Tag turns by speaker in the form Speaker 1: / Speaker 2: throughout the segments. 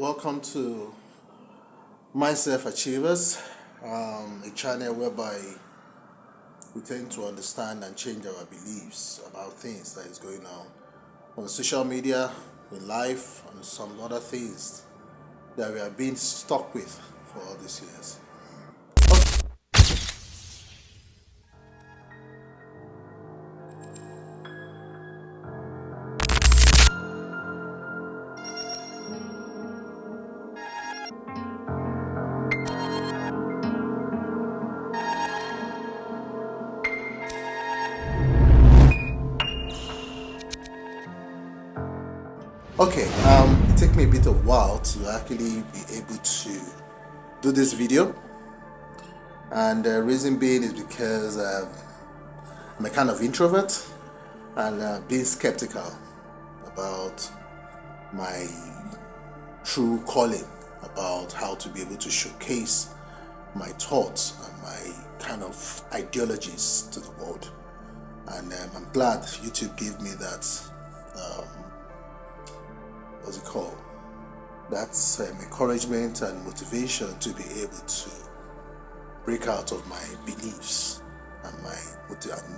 Speaker 1: Welcome to Myself Achievers, a channel whereby we tend to understand and change our beliefs about things that is going on social media, in life, and some other things that we have been stuck with for all these years. Okay, it took me a bit of while to actually be able to do this video, and the reason being is because I'm a kind of introvert and being skeptical about my true calling, about how to be able to showcase my thoughts and my kind of ideologies to the world. And I'm glad YouTube gave me that what's it called? That's encouragement and motivation to be able to break out of my beliefs and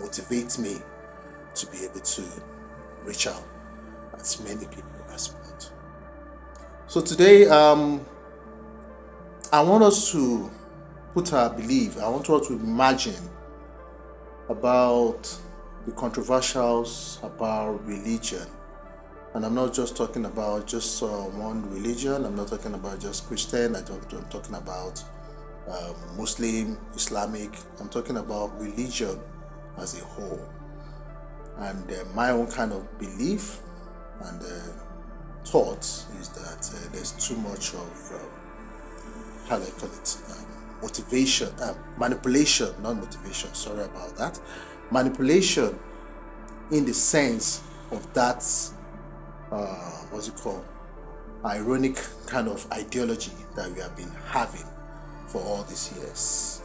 Speaker 1: motivate me to be able to reach out as many people as possible. So today, I want us to put our belief. I want us to imagine about the controversials about religion. And I'm not just talking about just one religion. I'm not talking about just Christian. I'm talking about Muslim, Islamic. I'm talking about religion as a whole. And my own kind of belief and thought is that there's too much of, how do I call it, motivation, manipulation, not motivation, sorry about that. Manipulation in the sense of that what's it called, ironic kind of ideology that we have been having for all these years.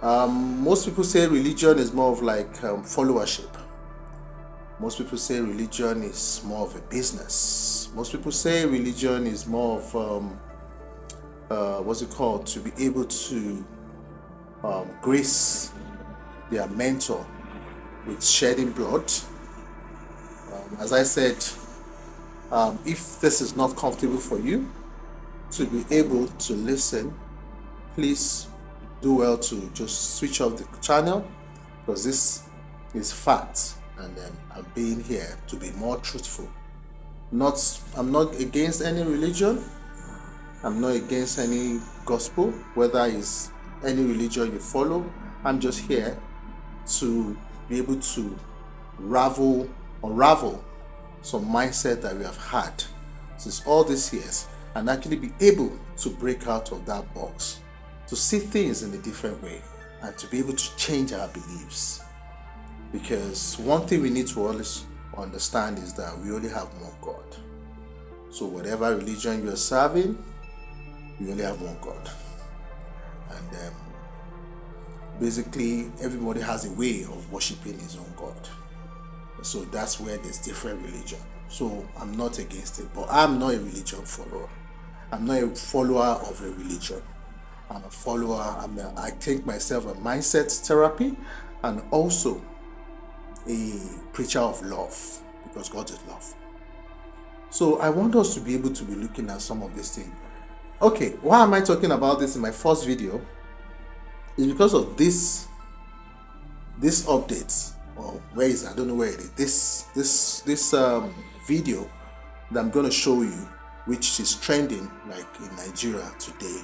Speaker 1: Most people say religion is more of like followership. Most people say religion is more of a business. Most people say religion is more of what's it called, to be able to grace their mentor with shedding blood. As I said, if this is not comfortable for you to be able to listen, please do well to just switch off the channel, because this is fact, and I'm being here to be more truthful. I'm not against any religion. I'm not against any gospel, whether it's any religion you follow. I'm just here to be able to unravel some mindset that we have had since all these years, and actually be able to break out of that box, to see things in a different way, and to be able to change our beliefs. Because one thing we need to always understand is that we only have one God. So whatever religion you're serving, you only have one God. And basically everybody has a way of worshiping his own God. So that's where there's different religion. So I'm not against it, but I'm not a religion follower. I'm not a follower of a religion. I'm a follower. I think myself a mindset therapy, and also a preacher of love, because God is love. So I want us to be able to be looking at some of these things. Okay, why am I talking about this in my first video? It's because of this update. Or where is it? I don't know where it is. This video that I'm going to show you, which is trending like in Nigeria today.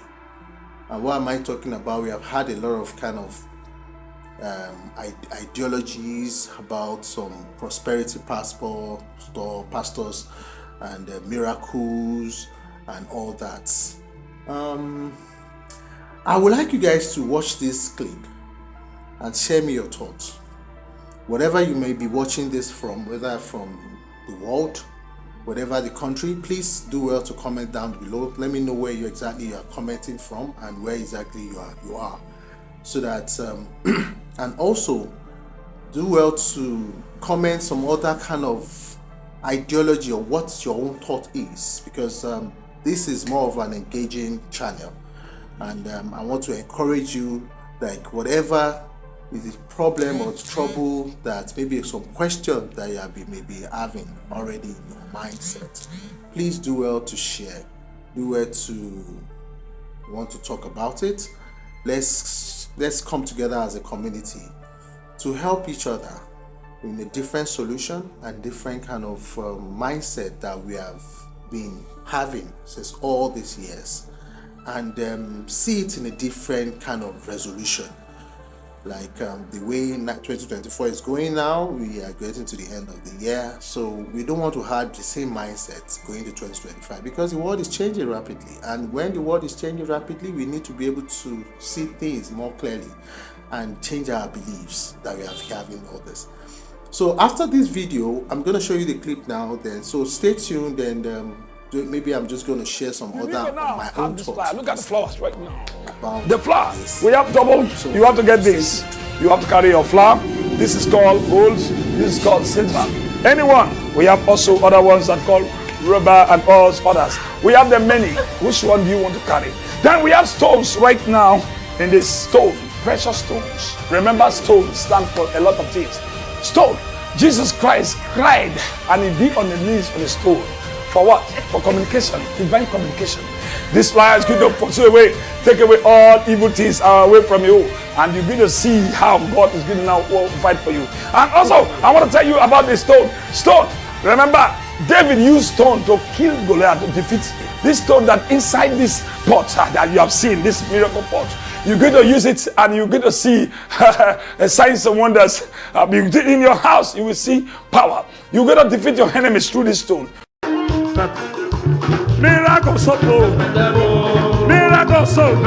Speaker 1: And what am I talking about? We have had a lot of kind of ideologies about some prosperity pastors and miracles and all that. I would like you guys to watch this clip and share me your thoughts. Whatever you may be watching this from, whether from the world, whatever the country, please do well to comment down below. Let me know where you exactly are commenting from and where exactly you are, so that and also do well to comment some other kind of ideology or what your own thought is, because this is more of an engaging channel, and I want to encourage you, like whatever is the problem or trouble, that maybe some question that you have been maybe having already in your mindset, please do well to share, do well to want to talk about it. Let's come together as a community to help each other in a different solution and different kind of mindset that we have been having since all these years, and see it in a different kind of resolution. Like the way 2024 is going now, we are getting to the end of the year, so we don't want to have the same mindset going to 2025, because the world is changing rapidly, and when the world is changing rapidly, we need to be able to see things more clearly and change our beliefs that we have having all this. So after this video, I'm going to show you the clip now, then, so stay tuned, and maybe I'm just going to share some other of my own thoughts.
Speaker 2: Look at the flowers right now.
Speaker 1: The
Speaker 2: flowers. We have double. So you have to get this. You have to carry your flower. This is called gold. This is called silver. Anyone. We have also other ones that call rubber and all others. We have them many. Which one do you want to carry? Then we have stones right now in this stone. Precious stones. Remember, stones stand for a lot of things. Stone. Jesus Christ cried and he beat on the knees on the stone. For what? For communication, divine communication. This fire is going to pursue away, take away all evil things away from you, and you're going to see how God is going to now fight for you. And also, I want to tell you about the stone. Stone. Remember, David used stone to kill Goliath, to defeat this stone that inside this pot that you have seen, this miracle pot. You're going to use it, and you're going to see signs and wonders. In your house, you will see power. You're going to defeat your enemies through this stone. Miracle soap, miracle soap,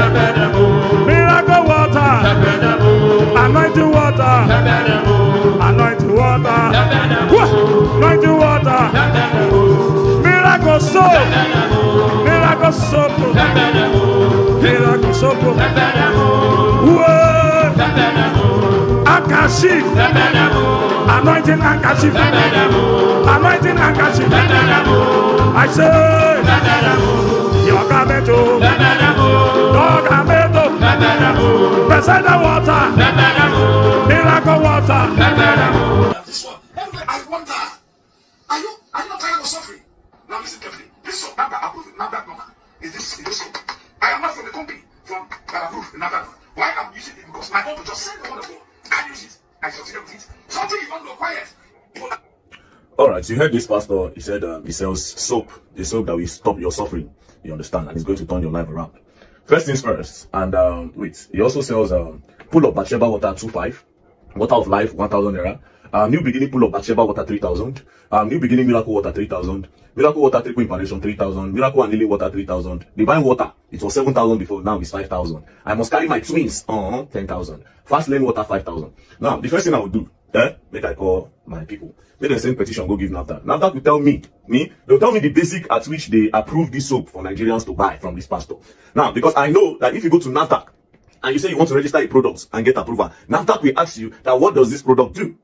Speaker 2: miracle water, anointing water, anointing water, anointing water, miracle soap, miracle soap, miracle soap, handkerchief, anointing handkerchief, anointing handkerchief. I say, your garment, your garment, beside the water, miracle water.
Speaker 3: This one, I wonder, are you not tired of suffering? Now listen carefully. This one, NAFDAC number, is this one. I am not from the company, from NAFDAC. Why I'm using it? Because my uncle just said the word of God. I use it. I succeeded with it. Something is not quiet.
Speaker 4: Alright, so you heard this pastor. He said he sells soap, the soap that will stop your suffering. You understand? And it's going to turn your life around. First things first. And wait, he also sells pull up Bathsheba water 2.5, water of life 1,000 naira. New beginning pull up Bathsheba water 3,000. New beginning miracle water 3,000. Miracle water triple impartation 3,000. Miracle and lily water 3,000. Divine water, it was 7,000 before, now it's 5,000. I must carry my twins 10,000. Fast lane water 5,000. Now the first thing I would do, make I call my people. Make them send petition, go give NAFDAC. NAFDAC will tell me, they'll tell me the basic at which they approve this soap for Nigerians to buy from this pastor. Now, because I know that if you go to NAFDAC and you say you want to register a product and get approval, NAFDAC will ask you that what does this product do?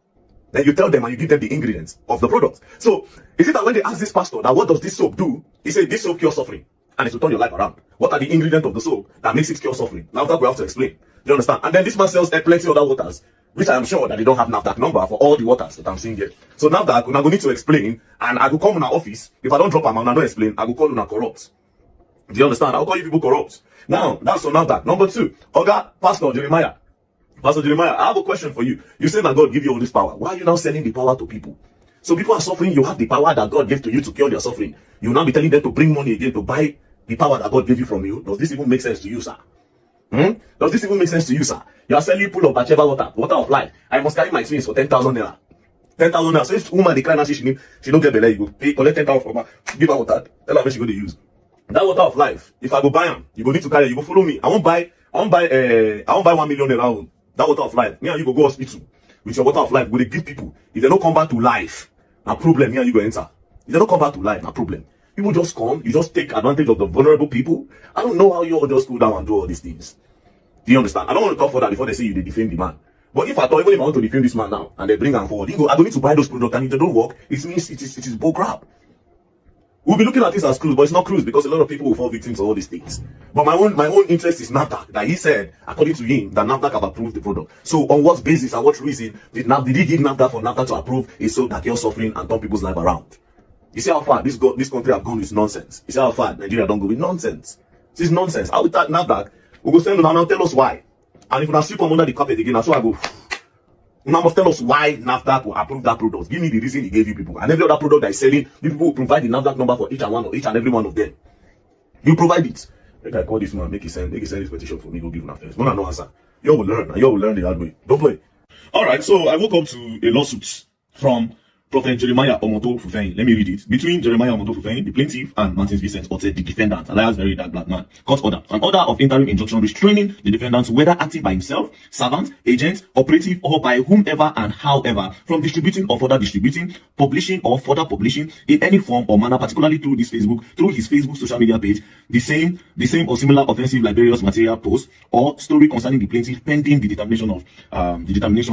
Speaker 4: Then you tell them and you give them the ingredients of the product. So, is it that when they ask this pastor that what does this soap do, he said this soap cures suffering and it will turn your life around. What are the ingredients of the soap that makes it cure suffering? NAFDAC will have to explain. Do you understand? And then this man sells plenty of other waters, which I am sure that they don't have NAFDAC number for all the waters that I'm seeing here. So NAFDAC, I go need to explain, and I go come in our office. If I don't drop them and I don't explain, I go call you corrupt. Do you understand? I'll call you people corrupt. Now, that's on NAFDAC. Number two, Pastor Jeremiah. Pastor Jeremiah, I have a question for you. You say that God give you all this power. Why are you now selling the power to people? So people are suffering, you have the power that God gave to you to cure their suffering. You will now be telling them to bring money again to buy the power that God gave you from you. Does this even make sense to you, sir? Does this even make sense to you, sir? You are selling pull of Bathsheba water, water of life. I must carry my twins for 10,000 naira. 10,000 naira. So if woman decline and she don't get belay, you go pay, collect 10,000 from her, give her water, tell her where she go to use. That water of life, if I go buy them, you go need to carry, you go follow me. I won't buy 1 million naira. That water of life. Me and you go hospital with your water of life. Will they give people? If they don't come back to life, no problem. Me and you go enter. If they don't come back to life, no problem. People just come, you just take advantage of the vulnerable people. I don't know how you all just go down and do all these things. Do you understand? I don't want to talk for that before they say they defame the man. But if I thought, even if I want to defame this man now and they bring him forward, I don't need to buy those products, and if they don't work, it means it is bull crap. We'll be looking at this as cruise, but it's not cruise because a lot of people will fall victims to all these things. But my own interest is NAFDAC. That he said, according to him, that NAFDAC have approved the product. So on what basis and what reason did he give NAFDAC for NAFDAC to approve a soap that kills suffering and turn people's life around? You see how far this country have gone with nonsense. You see how far Nigeria don't go with nonsense. This is nonsense. How we start NAFDAC? We go send them and tell us why. And if we sweep them under the carpet again, that's why I go. Now must tell us why NAFDAC will approve that product. Give me the reason he gave you people. And every other product that is selling, the people will provide the NAFDAC number for each and every one of them. You provide it. Make I call this man, make he send this petition for me, go give him affairs. No answer. You will learn, and you will learn the hard way. Don't play. Alright, so I woke up to a lawsuit from Prophet Jeremiah Omoto Fufeyin. Let me read it. Between Jeremiah Omoto Fufeyin, the plaintiff, and Martins Vincent Ote, the defendant, alias Very Dark Black Man, court order. An order of interim injunction restraining the defendant, whether acting by himself, servant, agent, operative, or by whomever and however, from distributing or further distributing, publishing or further publishing in any form or manner, particularly through his Facebook social media page, the same or similar offensive liberious material post or story concerning the plaintiff pending the determination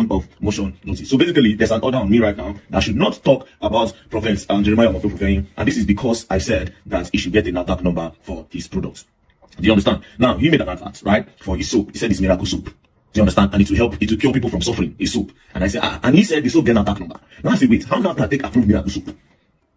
Speaker 4: of motion notice. So basically, there's an order on me right now that should not talk about Prophet Jeremiah Omoto Fufeyin, and this is because I said that he should get a NAFDAC number for his products. Do you understand? Now, he made an advert, right, for his soap. He said it's miracle soap. Do you understand? And it will cure people from suffering, his soap. And I said, and he said the soap get NAFDAC number. Now I say, wait, how NAFDAC take approved miracle soap?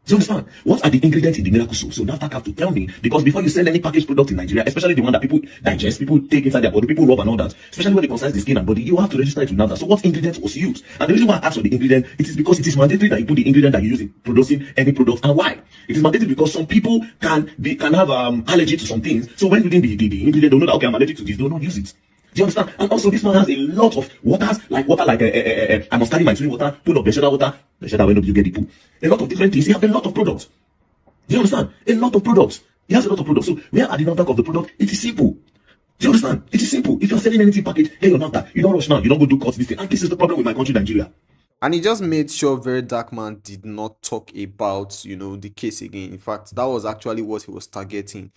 Speaker 4: Do you understand? What are the ingredients in the miracle soap? So NAFDAC have to tell me, because before you sell any packaged product in Nigeria, especially the one that people digest, people take inside their body, people rub and all that, especially when it concerns the skin and body, you have to register it with NAFDAC. So what ingredient was used? And the reason why I asked for the ingredient, it is because it is mandatory that you put the ingredient that you use in producing any product. And why? It is mandatory because some people can have allergy to some things. So when reading the ingredient, they'll know that, okay, I'm allergic to this, they'll not use it. Do you understand? And also, this man has a lot of waters, I must carry my swimming water, put up the water, when you get the pool. A lot of different things. He has a lot of products. Do you understand? A lot of products. He has a lot of products. So where are the NAFDAC of the product? It is simple. Do you understand? It is simple. If you're selling anything packaged, get your NAFDAC. You don't rush now. You don't go do cuts this thing. And this is the problem with my country, Nigeria.
Speaker 5: And he just made sure Very Dark Man did not talk about, the case again. In fact, that was actually what he was targeting,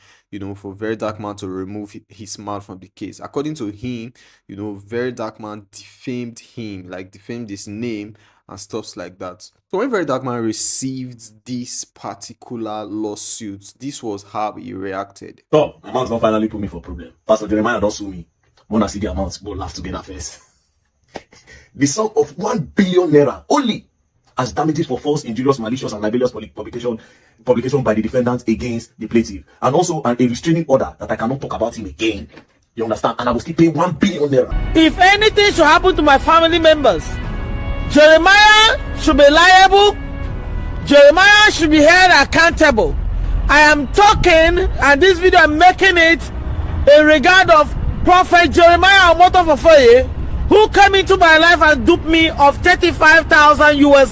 Speaker 5: for Very Dark Man to remove his mouth from the case. According to him, Very Dark Man defamed him, defamed his name and stuff like that. So when Very Dark Man received this particular lawsuit, this was how he reacted.
Speaker 4: So, my man's not finally put me for problem. Pastor Jeremiah don't sue me. Wanna see the amounts, but laugh together first. The sum of 1 billion naira only as damages for false, injurious, malicious, and libelous publication by the defendant against the plaintiff, and also a restraining order that I cannot talk about him again. You understand? And I will still pay 1 billion naira.
Speaker 6: If anything should happen to my family members, Jeremiah should be liable. Jeremiah should be held accountable. I am talking, and this video I'm making it in regard of Prophet Jeremiah Omoto Fufeyin, who came into my life and duped me of $35,000 US.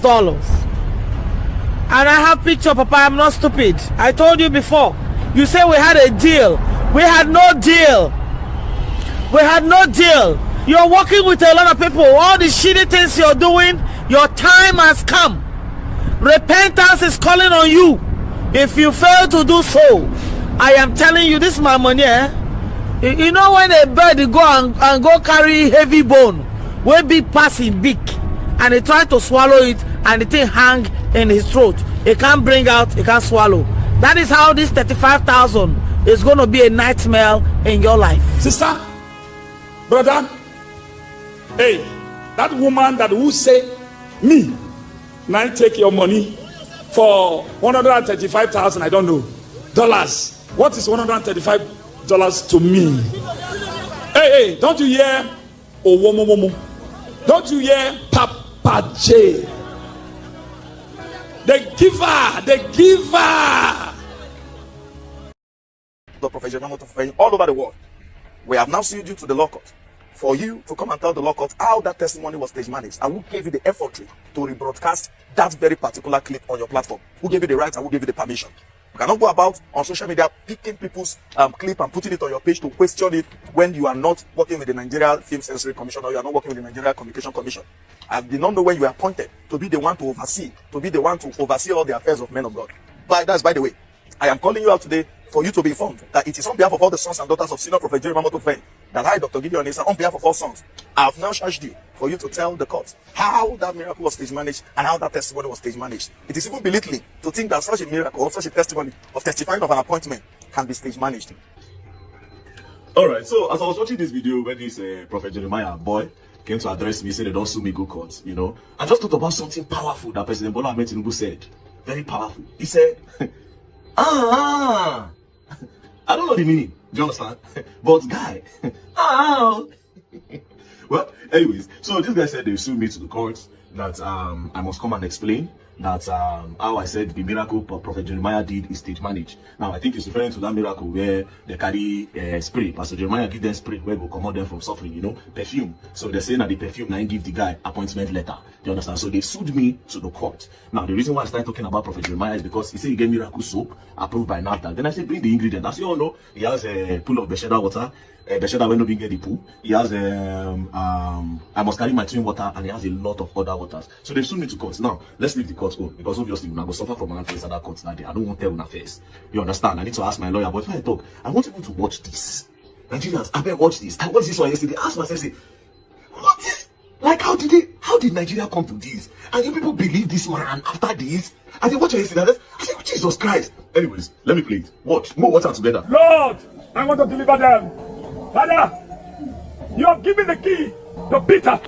Speaker 6: And I have picture, Papa. I'm not stupid. I told you before. You say we had a deal. We had no deal. We had no deal. You're working with a lot of people. All the shitty things you're doing, your time has come. Repentance is calling on you. If you fail to do so, I am telling you, this is my money. You know when a bird go and go carry heavy bone, wey big pass him beak, and he try to swallow it, and the thing hang in his throat. He can't bring out, he can't swallow. That is how this 35,000 is going to be a nightmare in your life.
Speaker 2: Sister, brother, hey, that woman that will say, me, now take your money for 135,000, I don't know, dollars. What is 135 dollars to me? Hey, don't you hear? Don't you hear Papa J? The giver.
Speaker 3: The Prophet all over the world. We have now sued you to the law court for you to come and tell the law court how that testimony was stage managed and who gave you the effort to rebroadcast that very particular clip on your platform. Who gave you the right and who gave you the permission? You cannot go about on social media picking people's clip and putting it on your page to question it when you are not working with the Nigeria Film Censorship Commission or you are not working with the Nigeria Communication Commission. I did not know when you were appointed to be the one to oversee all the affairs of men of God. But that's by the way. I am calling you out today for you to be informed that it is on behalf of all the sons and daughters of Senior Prophet Jeremiah Omoto Fufeyin
Speaker 7: that I, Dr. Gideon Esa, on behalf of all sons, I have now charged you for you to tell the court how that miracle was stage managed and how that testimony was stage managed. It is even belittling to think that such a miracle or such a testimony of testifying of an appointment can be stage managed.
Speaker 4: Alright, so as I was watching this video when this Prophet Jeremiah boy came to address me, said they don't sue me, go court, you know, I just thought about something powerful that President Bola Ahmed Tinubu said. Very powerful. He said, I don't know the meaning, do you understand? But guy, well, anyways, so this guy said they sued me to the courts, that I must come and explain that how I said the miracle Prophet Jeremiah did is stage managed. Now I think it's referring to that miracle where they carry spray. Pastor Jeremiah give them spray where will commode them from suffering, you know, perfume. So they're saying that the perfume now give the guy appointment letter. Do you understand? So they sued me to the court. Now the reason why I started talking about Prophet Jeremiah is because he said he gave miracle soap approved by NAFTA. Then I said bring the ingredient. As you all know, he has a pool of Besheda water. Besheda when nobody get the pool. He has I must carry my twin water, and he has a lot of other waters. So they sued me to court. Now let's leave the court home, because obviously when I go suffer from an affairs at that court that day, I don't want to tell una face. You understand? I need to ask my lawyer. But if I talk, I want people to watch this. Nigerians, I better watch this. I watched this one yesterday. Ask myself, say, what is? Like, how did Nigeria come to this? And you people believe this man after this? I did watch it yesterday. I said, Jesus Christ. Anyways, let me play it. Watch. More water together.
Speaker 2: Lord, I want to deliver them. Father, you have given the key to Peter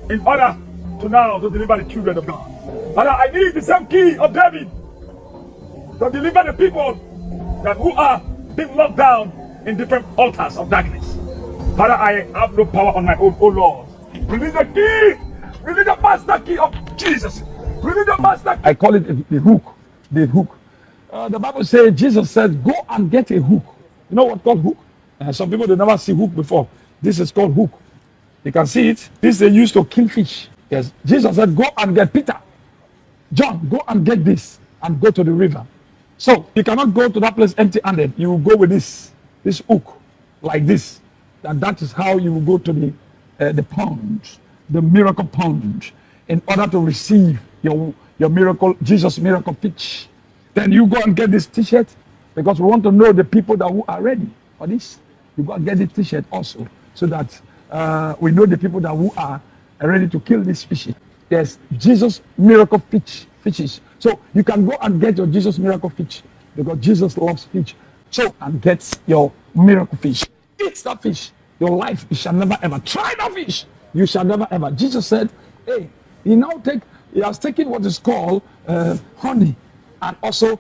Speaker 2: in order to deliver the children of God. Father, I need the same key of David to deliver the people who are being locked down in different altars of darkness. Father, I have no power on my own, oh Lord. Release the key. Release the master key of Jesus. Release the master key. I call it the hook. The hook. The Bible says, Jesus said, go and get a hook. You know what called hook? Some people, they never see hook before. This is called hook. You can see it. This they used to kill fish. Yes. Jesus said, go and get Peter. John, go and get this and go to the river. So you cannot go to that place empty-handed. You will go with this hook, like this. And that is how you will go to the pond, the miracle pond, in order to receive your miracle, Jesus' miracle fish. Then you go and get this t-shirt, because we want to know the people who are ready for this. You go and get the t-shirt also, so that we know the people who are ready to kill this fish. There's Jesus miracle fishes. So you can go and get your Jesus miracle fish, because Jesus loves fish. So and get your miracle fish. Eat that fish. Your life, you shall never ever try that fish. You shall never ever. Jesus said, hey, he has taken what is called honey and also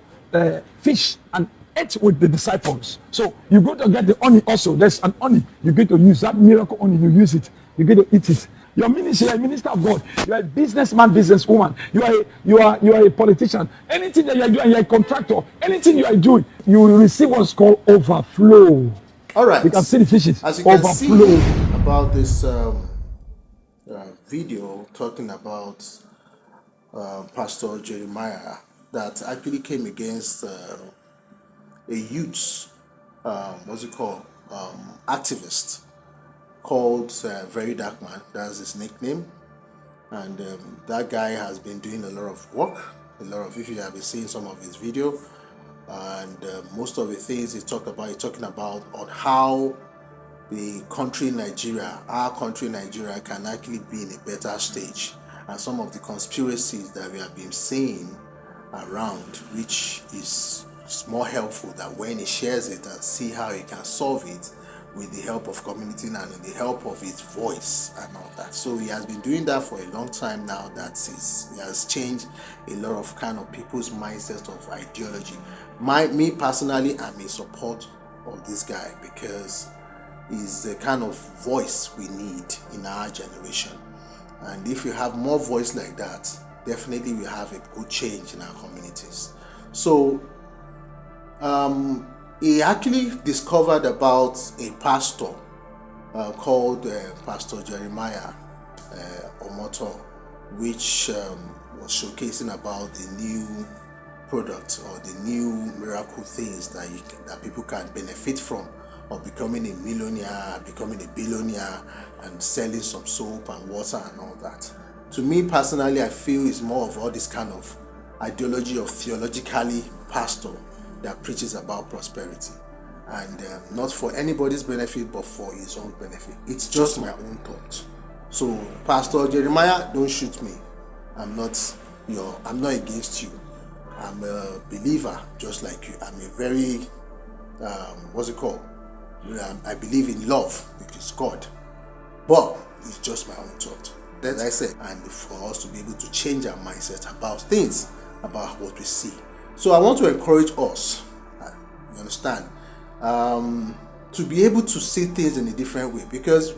Speaker 2: fish and ate with the disciples. So you go to get the honey also. There's an honey. You get to use that miracle honey. You use it. You get to eat it. Your ministry, you are a minister of God. You are a businessman, businesswoman. You are a politician. Anything that you are doing, you are a contractor. Anything you are doing, you will receive what's called overflow.
Speaker 1: All right.
Speaker 2: You can see the fishes.
Speaker 1: As you can see about this video talking about Pastor Jeremiah that actually came against a youth, activist called VERYDARKBLACKMAN. That's his nickname. And that guy has been doing a lot of work. If you have been seeing some of his video, and most of the things he's talking about on how the country Nigeria, our country Nigeria, can actually be in a better stage, and some of the conspiracies that we have been seeing around, which is more helpful than when he shares it and see how he can solve it with the help of community and with the help of his voice and all that. So he has been doing that for a long time now. He has changed a lot of kind of people's mindset of ideology. Me personally, I'm in support of this guy, because he's the kind of voice we need in our generation. And if you have more voice like that, definitely we have a good change in our communities. So he actually discovered about a pastor called Pastor Jeremiah Omoto, which was showcasing about the new product or the new miracle things that people can benefit from, or becoming a millionaire, becoming a billionaire, and selling some soap and water and all that. To me personally, I feel it's more of all this kind of ideology of theologically pastor that preaches about prosperity. and not for anybody's benefit, but for his own benefit. It's just my own thought. So, Pastor Jeremiah, don't shoot me. I'm not against you. I'm a believer, just like you. I'm a very, what's it called? I believe in love, because God. But it's just my own thought. As I said, and for us to be able to change our mindset about things, about what we see. So I want to encourage us, you understand, to be able to see things in a different way, because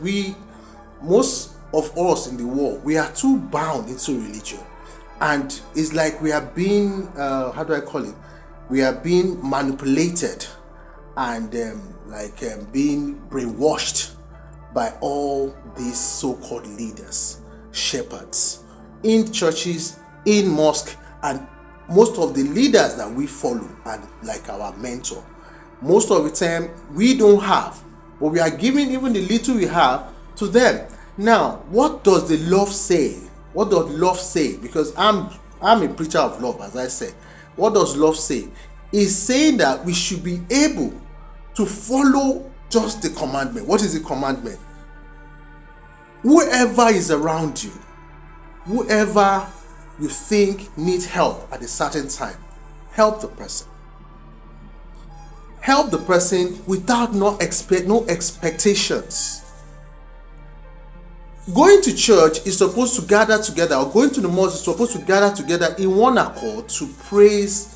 Speaker 1: most of us in the world, we are too bound into religion, and it's like we are being, how do I call it? We are being manipulated and being brainwashed by all these so-called leaders, shepherds, in churches, in mosque, and most of the leaders that we follow and like our mentor. Most of the time we don't have, but we are giving even the little we have to them. Now, what does the love say? What does love say? Because I'm a preacher of love, as I said. What does love say? It's saying that we should be able to follow just the commandment. What is the commandment? Whoever is around you, whoever you think needs help at a certain time, help the person. Help the person without no expectations. Going to church is supposed to gather together, or going to the mosque is supposed to gather together in one accord to praise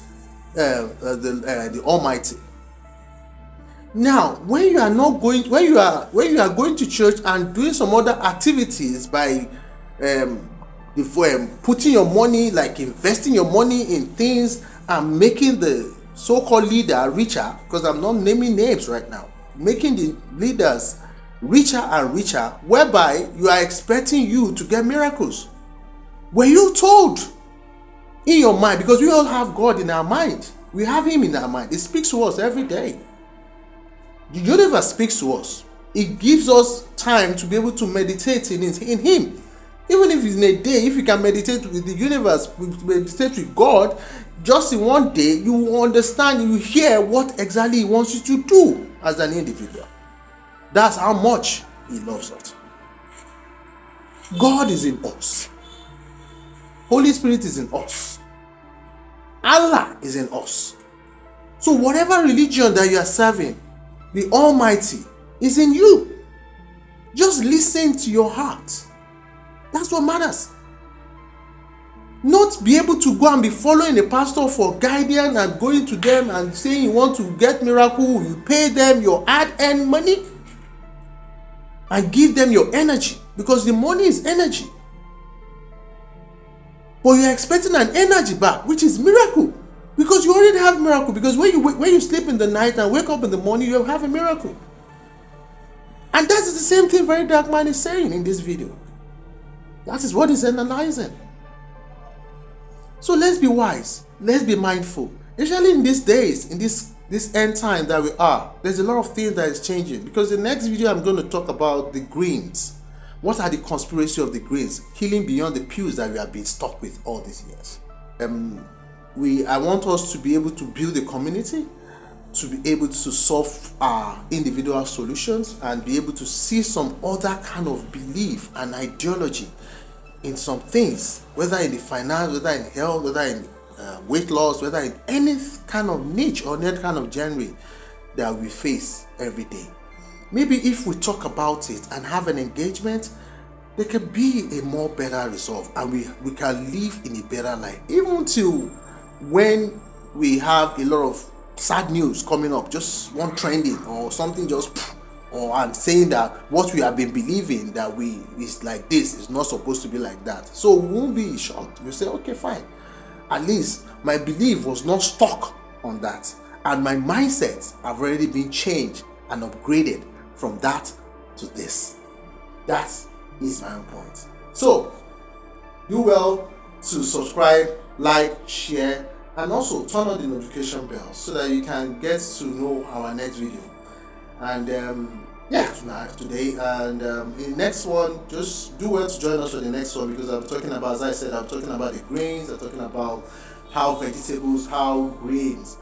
Speaker 1: the Almighty. Now, when you are going to church and doing some other activities by putting your money, like investing your money in things and making the so-called leader richer, because I'm not naming names right now, making the leaders richer and richer, whereby you are expecting you to get miracles. Were you told in your mind, because we all have God in our mind, we have Him in our mind, He speaks to us every day. The universe speaks to us. It gives us time to be able to meditate in Him. Even if it's in a day, if you can meditate with the universe, meditate with God, just in one day, you will understand, you will hear what exactly He wants you to do as an individual. That's how much He loves us. God is in us. Holy Spirit is in us. Allah is in us. So whatever religion that you are serving, the Almighty is in you. Just listen to your heart. That's what matters. Not be able to go and be following a pastor for guidance and going to them and saying you want to get miracle, you pay them your hard-earned money and give them your energy, because the money is energy. But you're expecting an energy back, which is miracle, because you already have miracle. Because when you sleep in the night and wake up in the morning, you have a miracle. And that is the same thing Very Dark Man is saying in this video. That is what he's analyzing. So let's be wise. Let's be mindful. Especially in these days, in this end time that we are, there's a lot of things that is changing. Because the next video I'm going to talk about the greens. What are the conspiracy of the greens? Healing beyond the pews that we have been stuck with all these years. I want us to be able to build a community, to be able to solve our individual solutions, and be able to see some other kind of belief and ideology in some things, whether in the finance, whether in health, whether in weight loss, whether in any kind of niche or any kind of genre that we face every day. Maybe if we talk about it and have an engagement, there can be a more better resolve, and we can live in a better life, even till when we have a lot of sad news coming up, just one trending or something, and saying that what we have been believing that is like this is not supposed to be like that. So we won't be shocked. We say, okay, fine. At least my belief was not stuck on that, and my mindset have already been changed and upgraded from that to this. That is my own point. So do well to subscribe, like, share, and also turn on the notification bell so that you can get to know our next video. And today, and in the next one, just do well to join us for the next one, because I'm talking about, as I said, I'm talking about the grains. I'm talking about how vegetables, how grains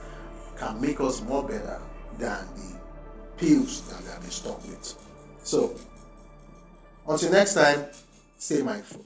Speaker 1: can make us more better than the pills that they have been stuck with. So, until next time, stay mindful.